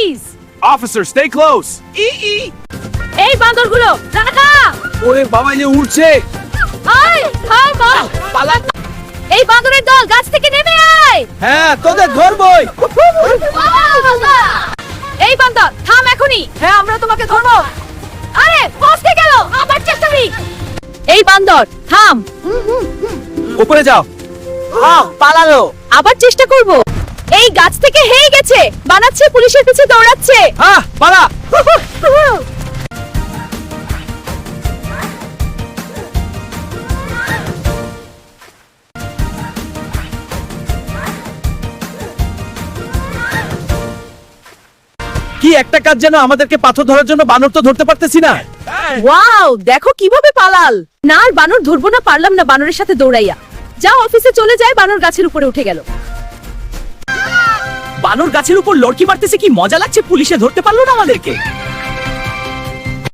Please. Officer, stay close. এই বান্দরগুলো রাখা। ওরে বাবা, যে উড়ছে। আয় থামো। পালা। এই বান্দরের দল গাছ থেকে নেমে আয়। হ্যাঁ, তোদের ধরবই। এই বান্দর থাম এখনি। হ্যাঁ, আমরা তোমাকে ধরবো। আরে ফসকে গেল, আবার চেষ্টা করি। এই বান্দর থাম। উপরে যাও। পালালো। আবার চেষ্টা করব। এই গাছ থেকে হেই গেছে, বানাচ্ছে পুলিশের পিছে দৌড়াচ্ছে। হ্যাঁ, পালা। কি একটা কাজ যেন আমাদেরকে পাথর ধরার জন্য বানর তো ধরতে পারতেছি না। ওয়াও, দেখো কিভাবে পালাল। না আর বানর ধরবো না, পারলাম না বানরের সাথে দৌড়াইয়া। যাও অফিসে চলে যায়, বানর গাছের উপরে উঠে গেল। বানর গাছের উপর লড়কি মারতেছে, কি মজা লাগছে, পুলিশে ধরতে পারলো না আমাদেরকে।